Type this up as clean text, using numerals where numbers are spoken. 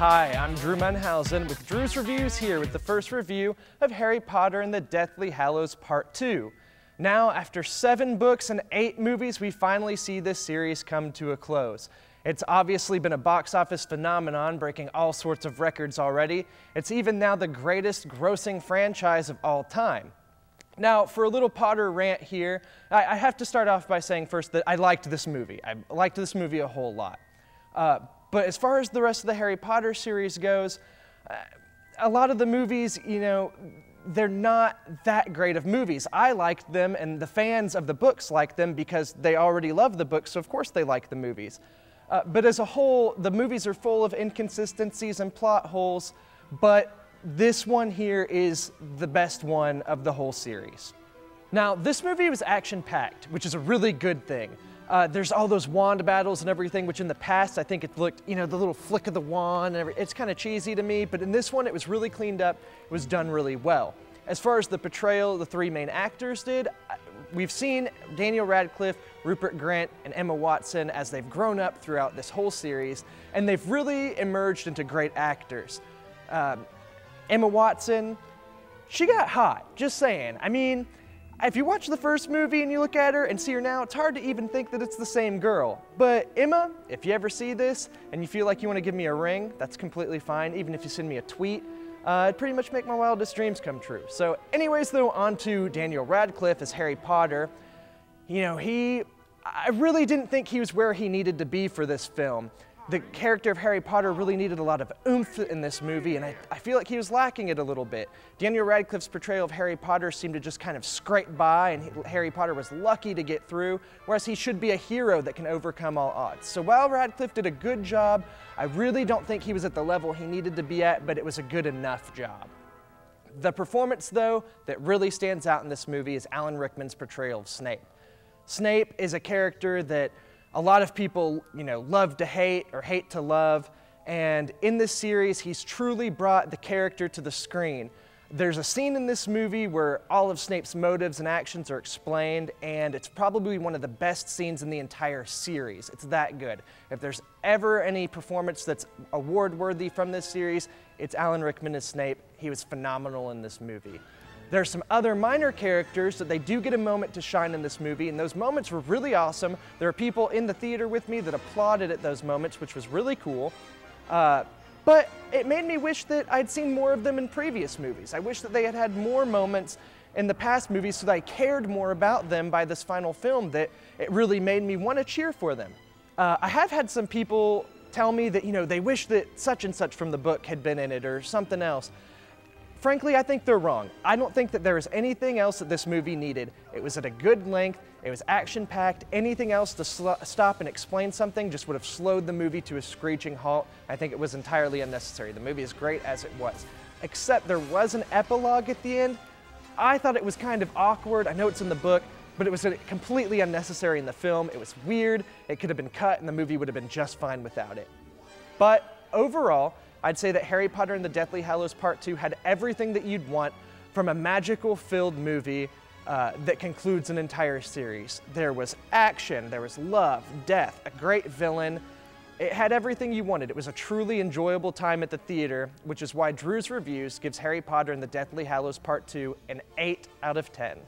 Hi, I'm Drew Munhausen with Drew's Reviews here with the first review of Harry Potter and the Deathly Hallows Part 2. Now, after 7 books and 8 movies, we finally see this series come to a close. It's obviously been a box office phenomenon, breaking all sorts of records already. It's even now the greatest grossing franchise of all time. Now, for a little Potter rant here, I have to start off by saying first that I liked this movie. I liked this movie a whole lot. But as far as the rest of the Harry Potter series goes, a lot of the movies, they're not that great of movies. I liked them, and the fans of the books like them because they already love the books, so of course they like the movies. But as a whole, the movies are full of inconsistencies and plot holes, but this one here is the best one of the whole series. Now, this movie was action-packed, which is a really good thing. There's all those wand battles and everything, which in the past I think it looked, the little flick of the wand, and it's kind of cheesy to me, but in this one it was really cleaned up, it was done really well. As far as the portrayal the 3 main actors did, we've seen Daniel Radcliffe, Rupert Grint, and Emma Watson as they've grown up throughout this whole series, and they've really emerged into great actors. Emma Watson, she got hot, just saying. I mean, if you watch the first movie and you look at her and see her now, it's hard to even think that it's the same girl. But Emma, if you ever see this and you feel like you want to give me a ring, that's completely fine, even if you send me a tweet. It'd pretty much make my wildest dreams come true. So anyways though, on to Daniel Radcliffe as Harry Potter. I really didn't think he was where he needed to be for this film. The character of Harry Potter really needed a lot of oomph in this movie, and I feel like he was lacking it a little bit. Daniel Radcliffe's portrayal of Harry Potter seemed to just kind of scrape by, and Harry Potter was lucky to get through, whereas he should be a hero that can overcome all odds. So while Radcliffe did a good job, I really don't think he was at the level he needed to be at, but it was a good enough job. The performance, though, that really stands out in this movie is Alan Rickman's portrayal of Snape. Snape is a character that a lot of people, love to hate or hate to love, and in this series, he's truly brought the character to the screen. There's a scene in this movie where all of Snape's motives and actions are explained, and it's probably one of the best scenes in the entire series. It's that good. If there's ever any performance that's award-worthy from this series, it's Alan Rickman as Snape. He was phenomenal in this movie. There's some other minor characters that they do get a moment to shine in this movie, and those moments were really awesome. There are people in the theater with me that applauded at those moments, which was really cool. But it made me wish that I'd seen more of them in previous movies. I wish that they had had more moments in the past movies so that I cared more about them by this final film, that it really made me want to cheer for them. I have had some people tell me that, they wish that such and such from the book had been in it or something else. Frankly, I think they're wrong. I don't think that there was anything else that this movie needed. It was at a good length, it was action-packed. Anything else to stop and explain something just would have slowed the movie to a screeching halt. I think it was entirely unnecessary. The movie is great as it was. Except there was an epilogue at the end. I thought it was kind of awkward. I know it's in the book, but it was completely unnecessary in the film. It was weird, it could have been cut, and the movie would have been just fine without it. But overall, I'd say that Harry Potter and the Deathly Hallows Part 2 had everything that you'd want from a magical-filled movie that concludes an entire series. There was action, there was love, death, a great villain. It had everything you wanted. It was a truly enjoyable time at the theater, which is why Drew's Reviews gives Harry Potter and the Deathly Hallows Part 2 an 8 out of 10.